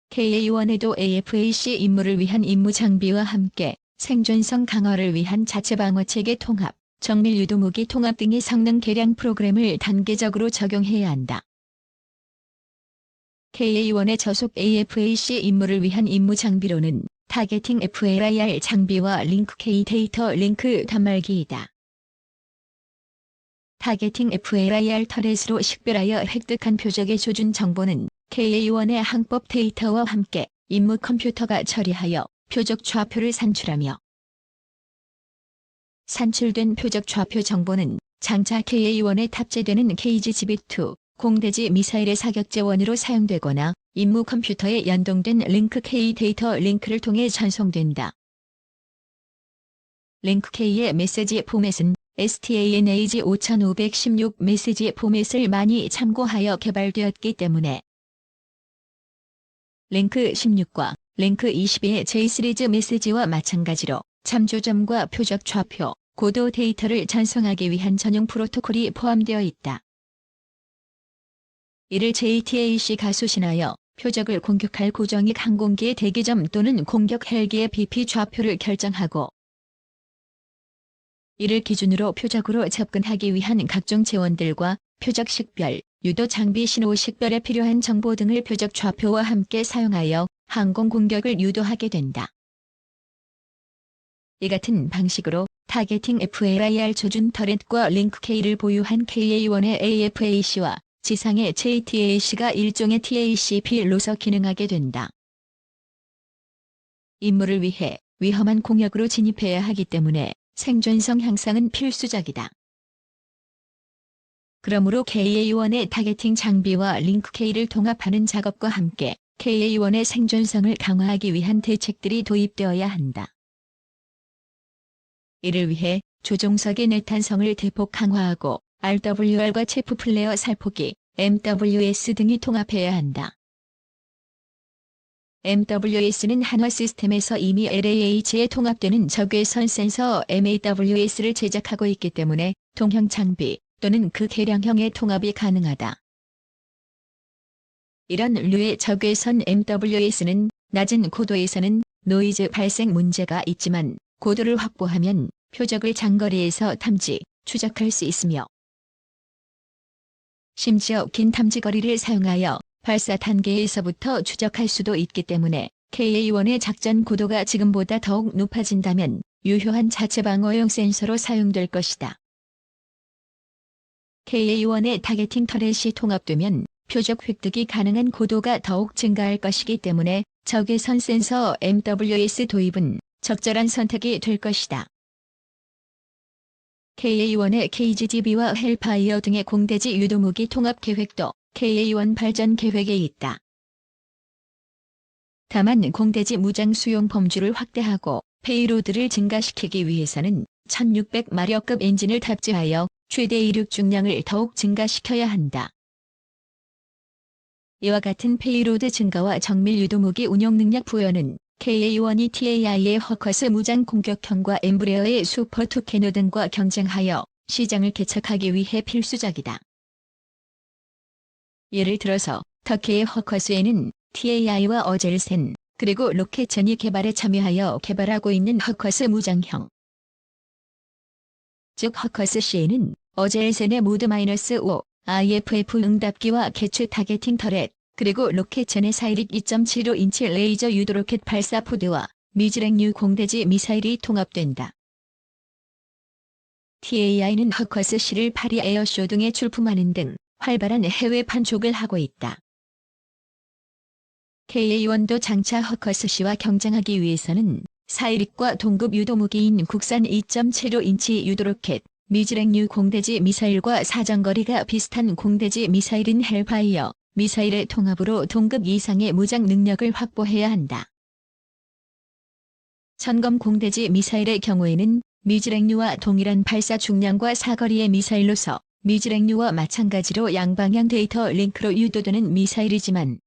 KA-1에도 AFAC 임무를 위한 임무 장비와 함께 생존성 강화를 위한 자체 방어체계 통합, 정밀 유도무기 통합 등의 성능 개량 프로그램을 단계적으로 적용해야 한다. KA-1의 저속 AFAC 임무를 위한 임무 장비로는 타겟팅 FLIR 장비와 링크 K 데이터 링크 단말기이다. 타겟팅 FLIR 터렛으로 식별하여 획득한 표적의 조준 정보는 KA-1의 항법 데이터와 함께 임무 컴퓨터가 처리하여 표적 좌표를 산출하며 산출된 표적 좌표 정보는 장차 KA-1에 탑재되는 KG-GB2 공대지 미사일의 사격 재원으로 사용되거나 임무 컴퓨터에 연동된 링크 K 데이터 링크를 통해 전송된다. 링크 K의 메시지 포맷은 STANAG 5516 메시지 포맷을 많이 참고하여 개발되었기 때문에 링크 16과 링크 22의 J 시리즈 메시지와 마찬가지로 참조점과 표적 좌표, 고도 데이터를 전송하기 위한 전용 프로토콜이 포함되어 있다. 이를 JTAC가 수신하여 표적을 공격할 고정익 항공기의 대기점 또는 공격 헬기의 BP 좌표를 결정하고 이를 기준으로 표적으로 접근하기 위한 각종 재원들과 표적 식별, 유도 장비 신호 식별에 필요한 정보 등을 표적 좌표와 함께 사용하여 항공 공격을 유도하게 된다. 이 같은 방식으로 타겟팅 FLIR 조준 터렛과 링크 K를 보유한 KA-1의 AFAC와 지상의 JTAC가 일종의 TACP로서 기능하게 된다. 임무를 위해 위험한 공역으로 진입해야 하기 때문에 생존성 향상은 필수적이다. 그러므로 KA-1의 타겟팅 장비와 링크 K를 통합하는 작업과 함께 KA-1의 생존성을 강화하기 위한 대책들이 도입되어야 한다. 이를 위해 조종석의 내탄성을 대폭 강화하고 RWR과 체프 플레어 살포기, MWS 등이 통합해야 한다. MWS는 한화 시스템에서 이미 LAH에 통합되는 적외선 센서 MAWS를 제작하고 있기 때문에 동형 장비 또는 그 개량형의 통합이 가능하다. 이런 류의 적외선 MWS는 낮은 고도에서는 노이즈 발생 문제가 있지만 고도를 확보하면 표적을 장거리에서 탐지, 추적할 수 있으며 심지어 긴 탐지 거리를 사용하여 발사 단계에서부터 추적할 수도 있기 때문에 KA-1의 작전 고도가 지금보다 더욱 높아진다면 유효한 자체 방어용 센서로 사용될 것이다. KA-1의 타겟팅 터렛이 통합되면 표적 획득이 가능한 고도가 더욱 증가할 것이기 때문에 적외선 센서 MWS 도입은 적절한 선택이 될 것이다. KA-1의 KGGB와 헬파이어 등의 공대지 유도무기 통합 계획도 KA-1 발전 계획에 있다. 다만 공대지 무장 수용 범주를 확대하고 페이로드를 증가시키기 위해서는 1600마력급 엔진을 탑재하여 최대 이륙 중량을 더욱 증가시켜야 한다. 이와 같은 페이로드 증가와 정밀 유도무기 운용 능력 부여는 KA-1이 TAI의 허커스 무장 공격형과 엠브레어의 슈퍼 투캐노 등과 경쟁하여 시장을 개척하기 위해 필수적이다. 예를 들어서 터키의 허커스에는 TAI와 어젤센 그리고 로켓전이 개발에 참여하여 개발하고 있는 허커스 무장형 즉 허커스-C에는 어젤센의 모드-5 IFF 응답기와 개추 타겟팅 터렛 그리고 로켓전의 사이릭 2.75인치 레이저 유도로켓 발사 포드와 미즈렉류 공대지 미사일이 통합된다. TAI는 허커스-C를 파리 에어쇼 등에 출품하는 등 활발한 해외 판촉을 하고 있다. KA-1도 장차 허커스-C와 경쟁하기 위해서는 사이릭과 동급 유도무기인 국산 2.75인치 유도로켓, 미즈렉류 공대지 미사일과 사정거리가 비슷한 공대지 미사일인 헬파이어 미사일의 통합으로 동급 이상의 무장 능력을 확보해야 한다. 천검 공대지 미사일의 경우에는 미즈렉류와 동일한 발사 중량과 사거리의 미사일로서 미즈렉류와 마찬가지로 양방향 데이터 링크로 유도되는 미사일이지만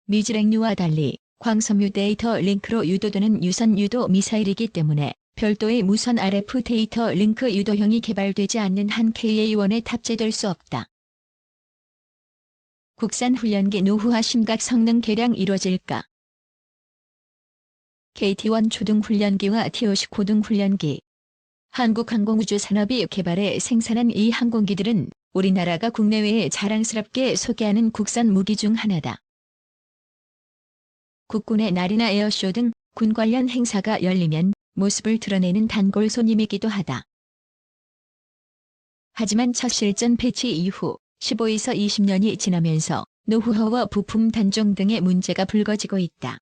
미즈렉류와 달리 광섬유 데이터 링크로 유도되는 유선 유도 미사일이기 때문에 별도의 무선 RF 데이터 링크 유도형이 개발되지 않는 한 KA-1에 탑재될 수 없다. 국산 훈련기 노후화 심각 성능 개량 이뤄질까? KT-1 초등훈련기와 T-50 고등훈련기. 한국항공우주산업이 개발해 생산한 이 항공기들은 우리나라가 국내외에 자랑스럽게 소개하는 국산 무기 중 하나다. 국군의 날이나 에어쇼 등 군 관련 행사가 열리면 모습을 드러내는 단골 손님이기도 하다. 하지만 첫 실전 배치 이후 15에서 20년이 지나면서 노후화와 부품 단종 등의 문제가 불거지고 있다.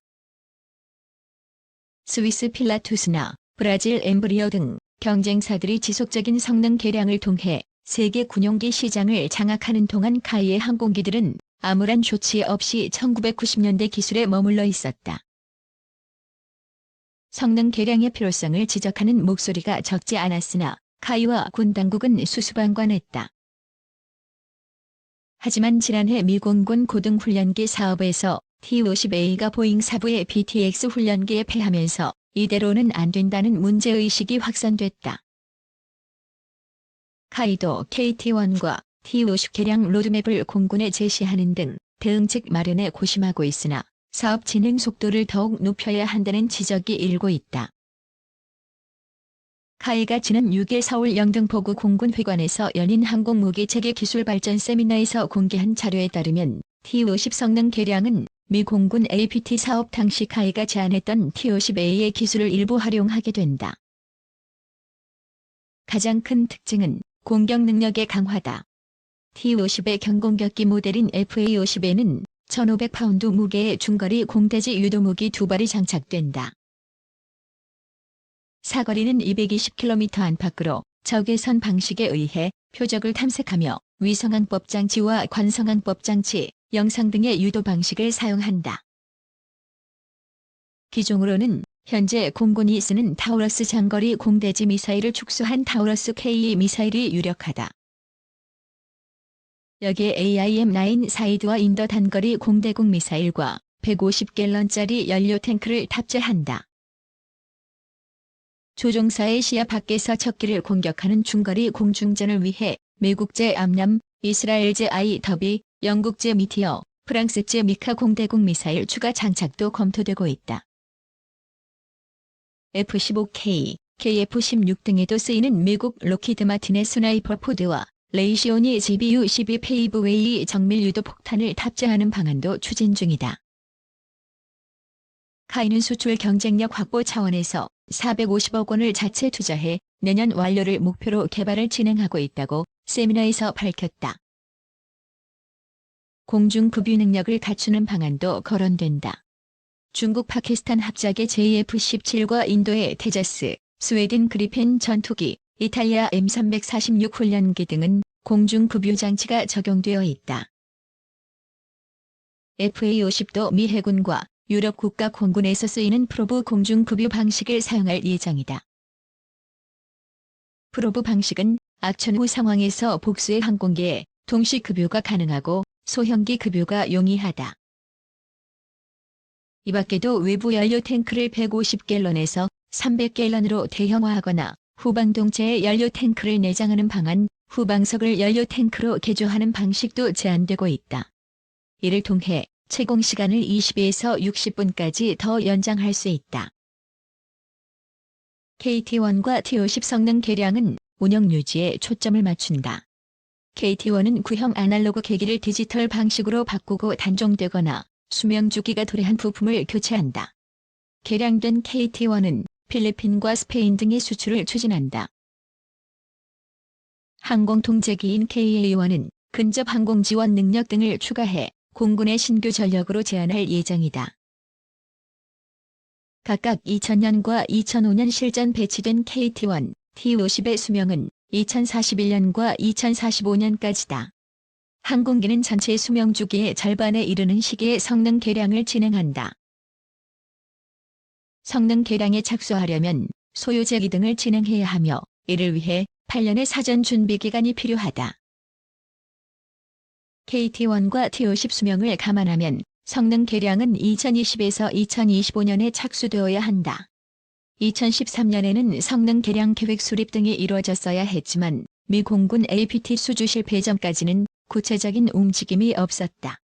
스위스 필라투스나 브라질 엠브리어 등 경쟁사들이 지속적인 성능 개량을 통해 세계 군용기 시장을 장악하는 동안 카이의 항공기들은 아무런 조치 없이 1990년대 기술에 머물러 있었다. 성능 개량의 필요성을 지적하는 목소리가 적지 않았으나 카이와 군 당국은 수수방관했다. 하지만 지난해 미 공군 고등훈련기 사업에서 T-50A가 보잉 사부의 BTX 훈련기에 패하면서 이대로는 안 된다는 문제의식이 확산됐다. 카이도 KT-1과 T-50 개량 로드맵을 공군에 제시하는 등 대응책 마련에 고심하고 있으나 사업 진행 속도를 더욱 높여야 한다는 지적이 일고 있다. 카이가 지난 6일 서울 영등포구 공군회관에서 열린 항공무기체계 기술 발전 세미나에서 공개한 자료에 따르면 T-50 성능 개량은 미 공군 APT 사업 당시 카이가 제안했던 T-50A의 기술을 일부 활용하게 된다. 가장 큰 특징은 공격 능력의 강화다. T-50의 경공격기 모델인 FA-50에는 1,500파운드 무게의 중거리 공대지 유도무기 2발이 장착된다. 사거리는 220km 안팎으로 적외선 방식에 의해 표적을 탐색하며 위성항법 장치와 관성항법 장치, 영상 등의 유도 방식을 사용한다. 기종으로는 현재 공군이 쓰는 타우러스 장거리 공대지 미사일을 축소한 타우러스 K 미사일이 유력하다. 여기에 AIM-9 사이드와 인더 단거리 공대공 미사일과 150갤런짜리 연료 탱크를 탑재한다. 조종사의 시야 밖에서 적기를 공격하는 중거리 공중전을 위해 미국제 암람, 이스라엘제 IW, 영국제 미티어, 프랑스제 미카 공대공 미사일 추가 장착도 검토되고 있다. F-15K, KF-16 등에도 쓰이는 미국 록히드 마틴의 스나이퍼 포드와 레이시오니 GBU-12 페이브웨이 정밀 유도 폭탄을 탑재하는 방안도 추진 중이다. 카이는 수출 경쟁력 확보 차원에서 450억 원을 자체 투자해 내년 완료를 목표로 개발을 진행하고 있다고 세미나에서 밝혔다. 공중급유 능력을 갖추는 방안도 거론된다. 중국 파키스탄 합작의 JF-17과 인도의 테자스, 스웨덴 그리펜 전투기, 이탈리아 M346 훈련기 등은 공중급유 장치가 적용되어 있다. FA-50도 미 해군과 유럽 국가 공군에서 쓰이는 프로브 공중급유 방식을 사용할 예정이다. 프로브 방식은 악천 후 상황에서 복수의 항공기에 동시 급유가 가능하고 소형기 급유가 용이하다. 이 밖에도 외부 연료 탱크를 150갤런에서 300갤런으로 대형화하거나 후방동체에 연료 탱크를 내장하는 방안, 후방석을 연료 탱크로 개조하는 방식도 제안되고 있다. 이를 통해 채공 시간을 20에서 60분까지 더 연장할 수 있다. KT-1과 T-50 성능 개량은 운영 유지에 초점을 맞춘다. KT-1은 구형 아날로그 계기를 디지털 방식으로 바꾸고 단종되거나 수명 주기가 도래한 부품을 교체한다. 개량된 KT-1은 필리핀과 스페인 등의 수출을 추진한다. 항공통제기인 KA-1은 근접 항공 지원 능력 등을 추가해 공군의 신규 전력으로 제안할 예정이다. 각각 2000년과 2005년 실전 배치된 KT-1, T-50의 수명은 2041년과 2045년까지다. 항공기는 전체 수명 주기의 절반에 이르는 시기에 성능 개량을 진행한다. 성능 개량에 착수하려면 소유재 기등을 진행해야 하며 이를 위해 8년의 사전 준비 기간이 필요하다. KT-1과 T-50 수명을 감안하면 성능 개량은 2020에서 2025년에 착수되어야 한다. 2013년에는 성능 개량 계획 수립 등이 이루어졌어야 했지만 미 공군 APT 수주 실패 전까지는 구체적인 움직임이 없었다.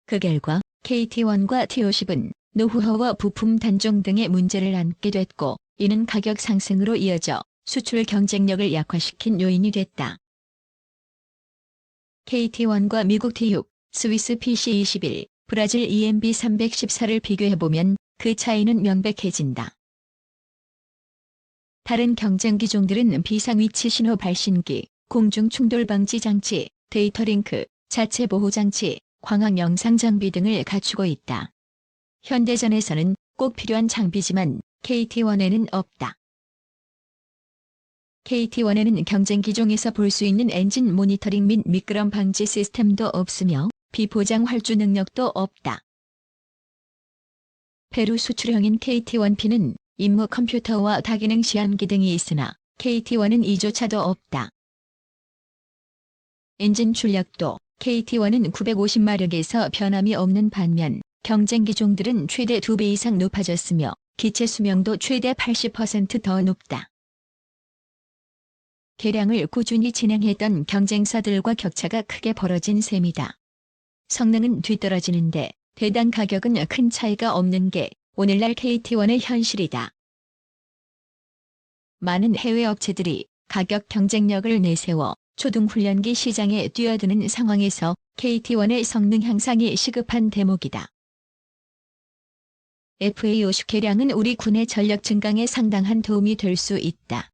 그 결과 KT-1과 T-50은 노후화와 부품 단종 등의 문제를 안게 됐고, 이는 가격 상승으로 이어져 수출 경쟁력을 약화시킨 요인이 됐다. KT-1과 미국 T6, 스위스 PC-21, 브라질 EMB314를 비교해보면 그 차이는 명백해진다. 다른 경쟁 기종들은 비상위치 신호 발신기, 공중 충돌 방지 장치, 데이터 링크, 자체 보호 장치, 광학 영상 장비 등을 갖추고 있다. 현대전에서는 꼭 필요한 장비지만 KT-1에는 없다. KT-1에는 경쟁 기종에서 볼 수 있는 엔진 모니터링 및 미끄럼 방지 시스템도 없으며 비포장 활주 능력도 없다. 페루 수출형인 KT-1P는 임무 컴퓨터와 다기능 시한기 등이 있으나 KT-1은 이조차도 없다. 엔진 출력도 KT-1은 950마력에서 변함이 없는 반면 경쟁 기종들은 최대 2배 이상 높아졌으며 기체 수명도 최대 80% 더 높다. 개량을 꾸준히 진행했던 경쟁사들과 격차가 크게 벌어진 셈이다. 성능은 뒤떨어지는데 대당 가격은 큰 차이가 없는 게 오늘날 KT-1의 현실이다. 많은 해외 업체들이 가격 경쟁력을 내세워 초등훈련기 시장에 뛰어드는 상황에서 KT-1의 성능 향상이 시급한 대목이다. FA-50 개량은 우리 군의 전력 증강에 상당한 도움이 될 수 있다.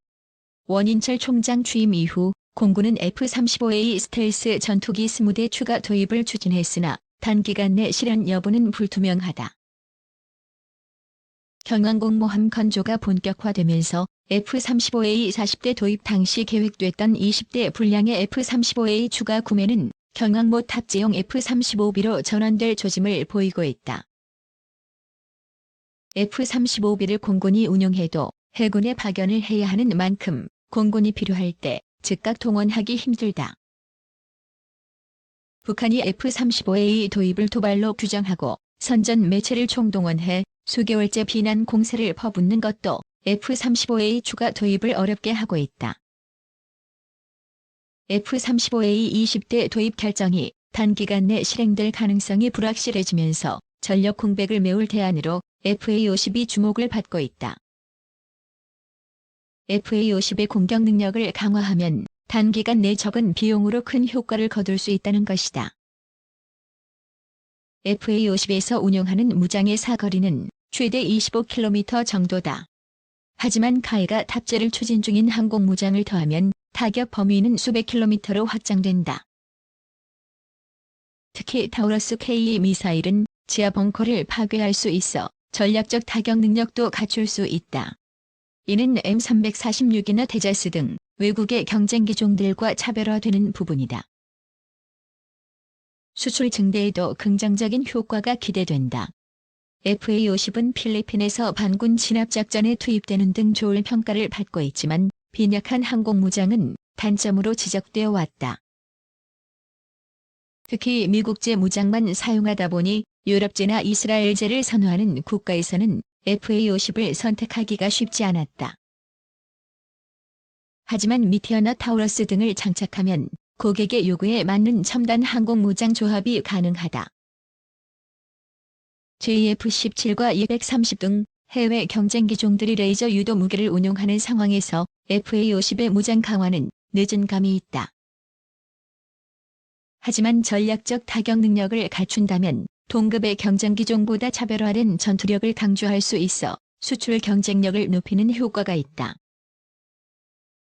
원인철 총장 취임 이후 공군은 F-35A 스텔스 전투기 20대 추가 도입을 추진했으나 단기간 내 실현 여부는 불투명하다. 경항공모함 건조가 본격화되면서 F-35A 40대 도입 당시 계획됐던 20대 분량의 F-35A 추가 구매는 경항모 탑재용 F-35B로 전환될 조짐을 보이고 있다. F-35B를 공군이 운용해도 해군에 파견을 해야 하는 만큼 공군이 필요할 때 즉각 동원하기 힘들다. 북한이 F-35A 도입을 도발로 규정하고 선전 매체를 총동원해 수개월째 비난 공세를 퍼붓는 것도 F-35A 추가 도입을 어렵게 하고 있다. F-35A 20대 도입 결정이 단기간 내 실행될 가능성이 불확실해지면서 전력 공백을 메울 대안으로 FA-50이 주목을 받고 있다. FA-50의 공격 능력을 강화하면 단기간 내 적은 비용으로 큰 효과를 거둘 수 있다는 것이다. FA-50에서 운용하는 무장의 사거리는 최대 25km 정도다. 하지만 카이가 탑재를 추진 중인 항공무장을 더하면 타격 범위는 수백 킬로미터로 확장된다. 특히 타우러스 K 미사일은 지하 벙커를 파괴할 수 있어 전략적 타격 능력도 갖출 수 있다. 이는 M346이나 테자스 등 외국의 경쟁 기종들과 차별화되는 부분이다. 수출 증대에도 긍정적인 효과가 기대된다. FA-50은 필리핀에서 반군 진압작전에 투입되는 등 좋은 평가를 받고 있지만 빈약한 항공무장은 단점으로 지적되어 왔다. 특히 미국제 무장만 사용하다 보니 유럽제나 이스라엘제를 선호하는 국가에서는 FA-50을 선택하기가 쉽지 않았다. 하지만 미티어나 타우러스 등을 장착하면 고객의 요구에 맞는 첨단 항공무장 조합이 가능하다. JF-17과 230 등 해외 경쟁 기종들이 레이저 유도 무기를 운용하는 상황에서 FA-50의 무장 강화는 늦은 감이 있다. 하지만 전략적 타격 능력을 갖춘다면 동급의 경쟁 기종보다 차별화된 전투력을 강조할 수 있어 수출 경쟁력을 높이는 효과가 있다.